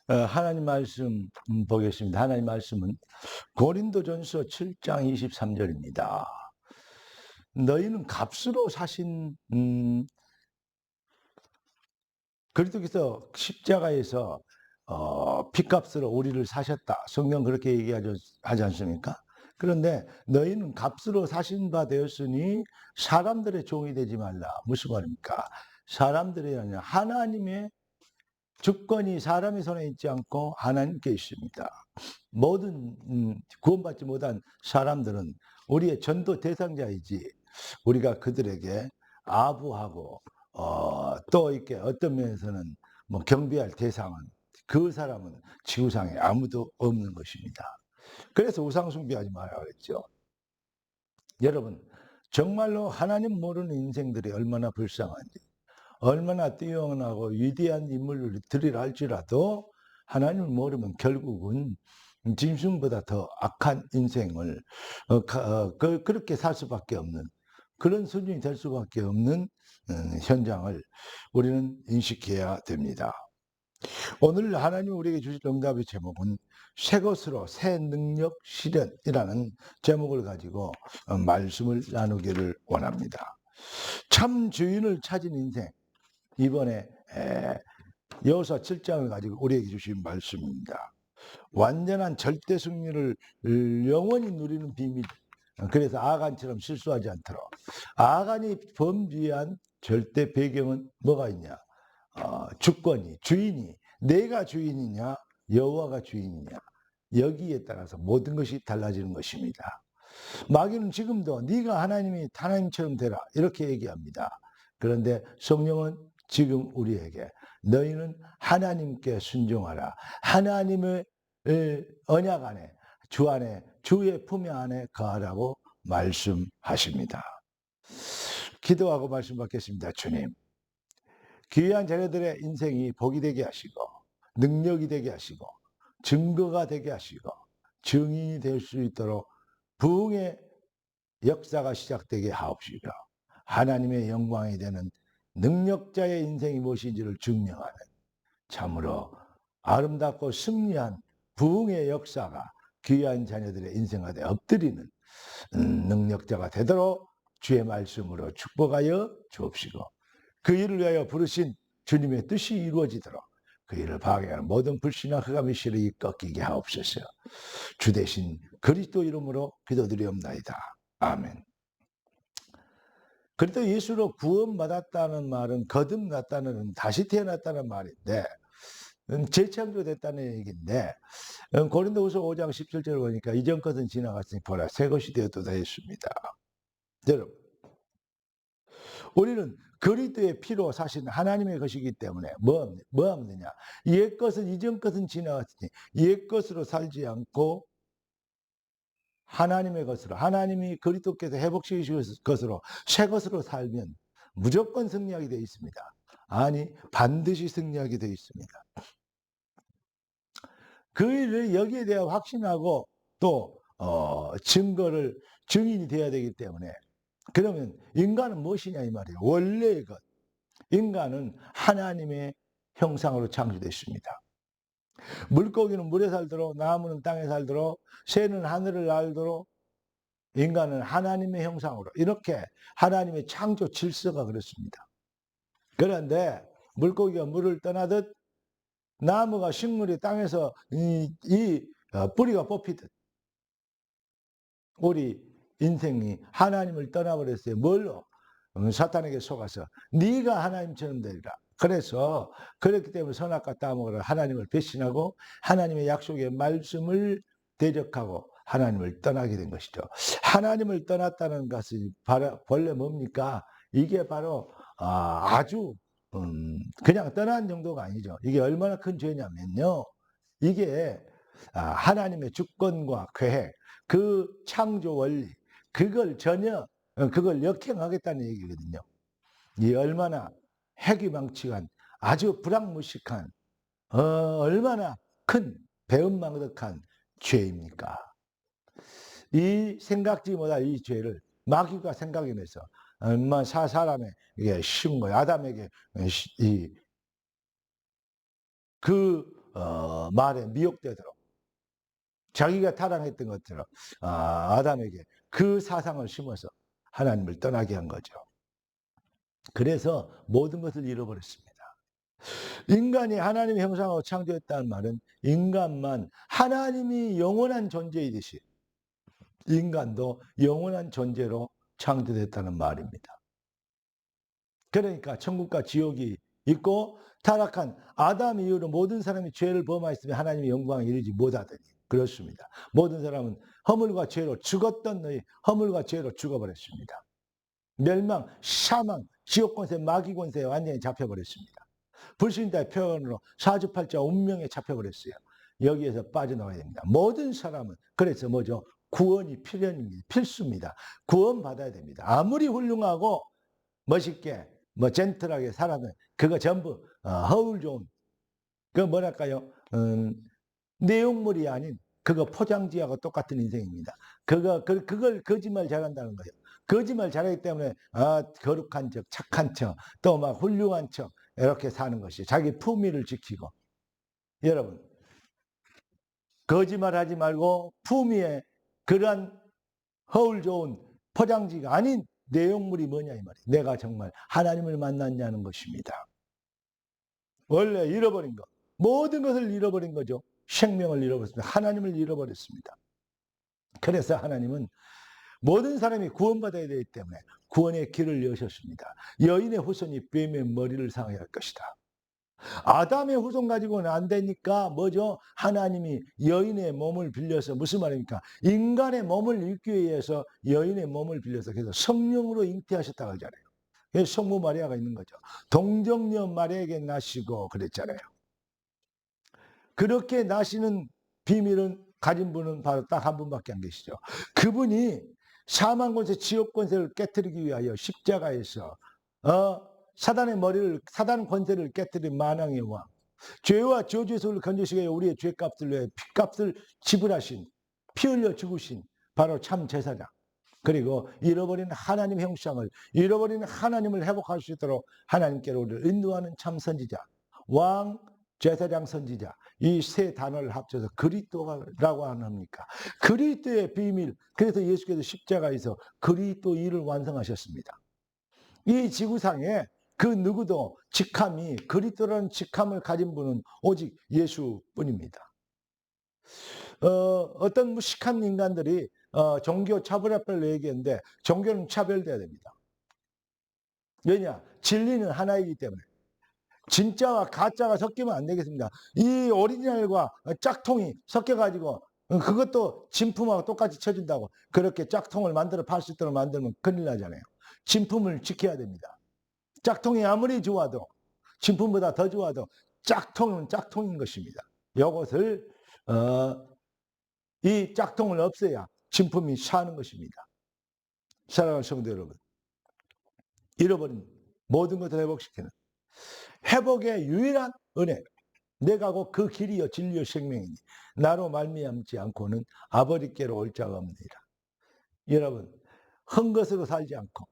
하나님 말씀 보겠습니다. 하나님 말씀은 고린도전서 7장 23절입니다. 너희는 값으로 사신 그리스도께서 십자가에서 피값으로 우리를 사셨다. 성경 그렇게 하지 않습니까? 그런데 너희는 값으로 사신 바 되었으니 사람들의 종이 되지 말라. 무슨 말입니까? 사람들이 아니라 하나님의 주권이 사람의 손에 있지 않고 하나님께 있습니다. 모든 구원받지 못한 사람들은 우리의 전도 대상자이지 우리가 그들에게 아부하고 또 이렇게 어떤 면에서는 뭐 경배할 대상은 그 사람은 지구상에 아무도 없는 것입니다. 그래서 우상 숭배하지 말라고 했죠. 여러분, 정말로 하나님 모르는 인생들이 얼마나 불쌍한지, 얼마나 뛰어나고 위대한 인물들이라 할지라도 하나님을 모르면 결국은 짐승보다 더 악한 인생을 그렇게 살 수밖에 없는, 그런 수준이 될 수밖에 없는 현장을 우리는 인식해야 됩니다. 오늘 하나님 우리에게 주실 응답의 제목은 새 것으로 새 능력 실현이라는 제목을 가지고 말씀을 나누기를 원합니다. 참 주인을 찾은 인생, 이번에 여호수아 7장을 가지고 우리에게 주신 말씀입니다. 완전한 절대 승리를 영원히 누리는 비밀. 그래서 아간처럼 실수하지 않도록. 아간이 범죄한 절대 배경은 뭐가 있냐? 주권이, 주인이, 내가 주인이냐, 여호와가 주인이냐. 여기에 따라서 모든 것이 달라지는 것입니다. 마귀는 지금도 네가 하나님처럼 되라 이렇게 얘기합니다. 그런데 성령은 지금 우리에게 너희는 하나님께 순종하라. 하나님의 언약 안에, 주 안에, 주의 품에 안에 거하라고 말씀하십니다. 기도하고 말씀 받겠습니다. 주님, 귀한 자녀들의 인생이 복이 되게 하시고 능력이 되게 하시고 증거가 되게 하시고 증인이 될 수 있도록 부흥의 역사가 시작되게 하옵시고 하나님의 영광이 되는 능력자의 인생이 무엇인지를 증명하는 참으로 아름답고 승리한 부흥의 역사가 귀한 자녀들의 인생에 엎드리는 능력자가 되도록 주의 말씀으로 축복하여 주옵시고 그 일을 위하여 부르신 주님의 뜻이 이루어지도록 그 일을 방해하는 모든 불신과 흑암의 실력이 꺾이게 하옵소서. 주 대신 그리스도 이름으로 기도드리옵나이다. 아멘. 그래도 예수로 구원받았다는 말은 거듭났다는, 다시 태어났다는 말인데 재창조됐다는 얘기인데 고린도후서 5장 17절 보니까 이전 것은 지나갔으니 보라 새 것이 되었도다 했습니다. 여러분, 우리는 그리스도의 피로 사신 하나님의 것이기 때문에 뭐 없느냐? 옛 것은 이전 것은 지나갔으니 옛 것으로 살지 않고 하나님의 것으로, 하나님이 그리스도께서 회복시키신 것으로 새 것으로 살면 무조건 승리하게 되어 있습니다. 아니, 반드시 승리하게 되어 있습니다. 그 일을 여기에 대해 확신하고 또 증인이 되어야 되기 때문에 그러면 인간은 무엇이냐 이 말이에요. 원래의 것. 인간은 하나님의 형상으로 창조됐습니다. 물고기는 물에 살도록, 나무는 땅에 살도록, 새는 하늘을 날도록 인간은 하나님의 형상으로 이렇게 하나님의 창조 질서가 그렇습니다. 그런데 물고기가 물을 떠나듯 나무가 식물이 땅에서 뿌리가 뽑히듯 우리 인생이 하나님을 떠나버렸어요. 뭘로? 사탄에게 속아서 네가 하나님처럼 되리라. 그래서 그렇기 때문에 선악과 따먹으라 하나님을 배신하고 하나님의 약속의 말씀을 대적하고 하나님을 떠나게 된 것이죠. 하나님을 떠났다는 것이 본래 뭡니까? 이게 바로 아주 그냥 떠난 정도가 아니죠. 이게 얼마나 큰 죄냐면요. 이게 하나님의 주권과 계획, 그 창조 원리, 그걸 역행하겠다는 얘기거든요. 이 얼마나 해괴망측한, 아주 불합무식한, 얼마나 큰 배은망덕한 죄입니까? 이 생각지 못할 이 죄를 마귀가 생각해내서 얼마나 사람의 이게 쉬운 거예요. 아담에게 그 말에 미혹되도록 자기가 타락했던 것처럼 아담에게 그 사상을 심어서 하나님을 떠나게 한 거죠. 그래서 모든 것을 잃어버렸습니다. 인간이 하나님의 형상으로 창조했다는 말은 인간만 하나님이 영원한 존재이듯이 인간도 영원한 존재로 창조됐다는 말입니다. 그러니까 천국과 지옥이 있고 타락한 아담 이후로 모든 사람이 죄를 범하였으면 하나님의 영광에 이르지 못하더니 그렇습니다. 모든 사람은 허물과 죄로 죽었던 너희 허물과 죄로 죽어버렸습니다. 멸망, 사망, 지옥 권세, 마귀 권세에 완전히 잡혀버렸습니다. 불신자의 표현으로 사주팔자 운명에 잡혀버렸어요. 여기에서 빠져나와야 됩니다. 모든 사람은 그래서 뭐죠? 구원이 필수입니다. 구원받아야 됩니다. 아무리 훌륭하고 멋있게 젠틀하게 살아면 그거 전부 허울 좋은 그 뭐랄까요? 내용물이 아닌 그거 포장지하고 똑같은 인생입니다. 그걸 거짓말 잘한다는 거예요. 거짓말 잘하기 때문에 거룩한 척, 착한 척, 또 막 훌륭한 척 이렇게 사는 것이 자기 품위를 지키고 여러분 거짓말하지 말고 품위에 그러한 허울 좋은 포장지가 아닌 내용물이 뭐냐 이 말이에요. 내가 정말 하나님을 만났냐는 것입니다. 원래 잃어버린 것 모든 것을 잃어버린 거죠. 생명을 잃어버렸습니다. 하나님을 잃어버렸습니다. 그래서 하나님은 모든 사람이 구원받아야 되기 때문에 구원의 길을 여셨습니다. 여인의 후손이 뱀의 머리를 상하게 할 것이다. 아담의 후손 가지고는 안 되니까 뭐죠? 하나님이 여인의 몸을 빌려서 무슨 말입니까? 인간의 몸을 잃기 위해서 여인의 몸을 빌려서 그래서 성령으로 잉태하셨다고 하잖아요. 그래서 성모 마리아가 있는 거죠. 동정녀 마리아에게 나시고 그랬잖아요. 그렇게 나시는 비밀은 가진 분은 바로 딱 한 분밖에 안 계시죠. 그분이 사망 권세, 지옥 권세를 깨뜨리기 위하여 십자가에서 사단 권세를 깨뜨린 만왕의 왕, 죄와 저주에서 건져시기 위해 우리의 죄값을 위해 피값을 지불하신, 피 흘려 죽으신 바로 참 제사장. 그리고 잃어버린 하나님의 형상을, 잃어버린 하나님을 회복할 수 있도록 하나님께로 우리를 인도하는 참 선지자, 왕, 제사장, 선지자, 이 세 단어를 합쳐서 그리스도라고 합니까? 그리스도의 비밀. 그래서 예수께서 십자가에서 그리스도 일을 완성하셨습니다. 이 지구상에 그 누구도 직함이 그리스도라는 직함을 가진 분은 오직 예수뿐입니다. 어떤 무식한 인간들이 종교 차별화를 얘기했는데 종교는 차별돼야 됩니다. 왜냐? 진리는 하나이기 때문에. 진짜와 가짜가 섞이면 안 되겠습니다. 이 오리지널과 짝퉁이 섞여가지고 그것도 진품하고 똑같이 쳐준다고 그렇게 짝퉁을 만들어 팔 수 있도록 만들면 큰일 나잖아요. 진품을 지켜야 됩니다. 짝퉁이 아무리 좋아도 진품보다 더 좋아도 짝퉁은 짝퉁인 것입니다. 이것을 이 짝퉁을 없애야 진품이 사는 것입니다. 사랑하는 성도 여러분, 잃어버린 모든 것을 회복시키는 회복의 유일한 은혜, 내가 곧 그 길이요 진리요 생명이니 나로 말미암지 않고는 아버지께로 올 자가 없느니라. 여러분, 헝것으로 살지 않고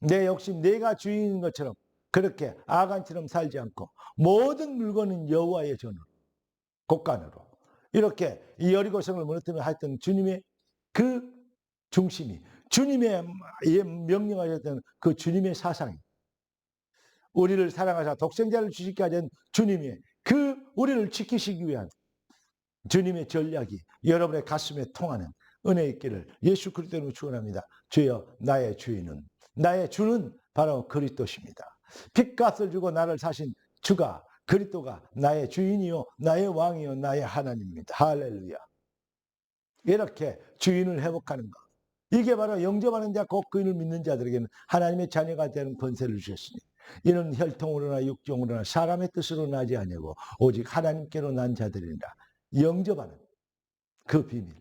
내 욕심 내가 주인인 것처럼 그렇게 아간처럼 살지 않고 모든 물건은 여호와의 전으로 곳간으로 이렇게 이 여리고성을 무너뜨리며 하였던 주님의 그 중심이 주님의 명령하셨던 그 주님의 사상이 우리를 사랑하사 독생자를 주시게 하신 주님이 그 우리를 지키시기 위한 주님의 전략이 여러분의 가슴에 통하는 은혜 있기를 예수 그리스도로 축원합니다. 주여 나의 주인은 나의 주는 바로 그리스도십니다. 핏값을 주고 나를 사신 주가 그리스도가 나의 주인이요 나의 왕이요 나의 하나님입니다. 할렐루야. 이렇게 주인을 회복하는 것, 이게 바로 영접하는 자 곧 그인을 믿는 자들에게는 하나님의 자녀가 되는 권세를 주셨으니 이는 혈통으로나 육종으로나 사람의 뜻으로 나지 아니하고 오직 하나님께로 난 자들이라. 영접하는 그 비밀.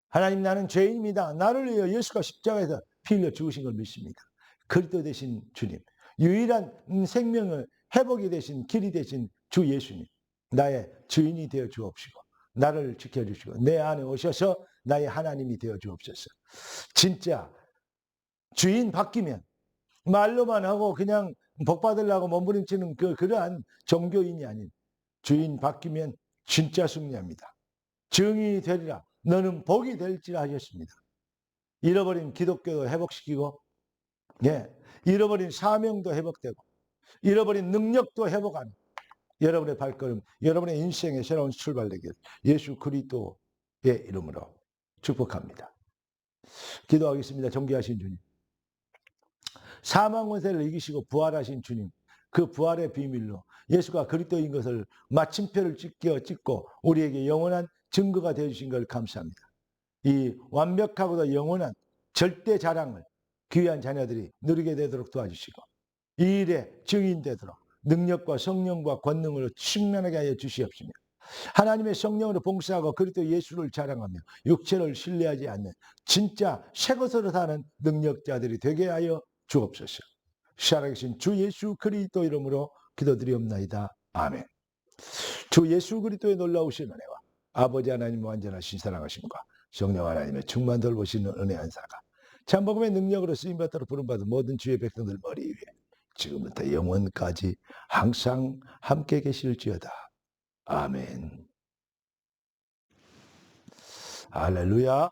하나님 나는 죄인입니다. 나를 위하여 예수가 십자가에서 피 흘려 죽으신 걸 믿습니다. 그리스도 되신 주님, 유일한 생명을 회복이 되신 길이 되신 주 예수님, 나의 주인이 되어 주옵시고 나를 지켜주시고 내 안에 오셔서 나의 하나님이 되어 주옵소서. 진짜 주인 바뀌면 말로만 하고 그냥 복 받으려고 몸부림치는 그러한 종교인이 아닌 주인 바뀌면 진짜 승리합니다. 정인이 되리라. 너는 복이 될지라 하셨습니다. 잃어버린 기독교도 회복시키고, 예, 잃어버린 사명도 회복되고, 잃어버린 능력도 회복하는 여러분의 발걸음, 여러분의 인생의 새로운 출발되길 예수 그리스도의 이름으로 축복합니다. 기도하겠습니다. 존귀하신 주님, 사망 권세를 이기시고 부활하신 주님, 그 부활의 비밀로 예수가 그리스도인 것을 마침표를 찍고 우리에게 영원한 증거가 되어주신 걸 감사합니다. 이 완벽하고도 영원한 절대 자랑을 귀한 자녀들이 누리게 되도록 도와주시고, 이 일에 증인되도록 능력과 성령과 권능으로 충만하게 하여 주시옵시며, 하나님의 성령으로 봉사하고 그리스도 예수를 자랑하며 육체를 신뢰하지 않는 진짜 새것으로 사는 능력자들이 되게 하여 주옵소서. 살아계신 주 예수 그리스도 이름으로 기도드리옵나이다. 아멘. 주 예수 그리스도의 놀라우신 은혜와 아버지 하나님의 완전하신 사랑하심과 성령 하나님의 충만 돌보시는 은혜 한사가 참복음의 능력으로 쓰임받도록 부름받은 모든 주의 백성들 머리 위에 지금부터 영원까지 항상 함께 계실지어다. 아멘. 할렐루야.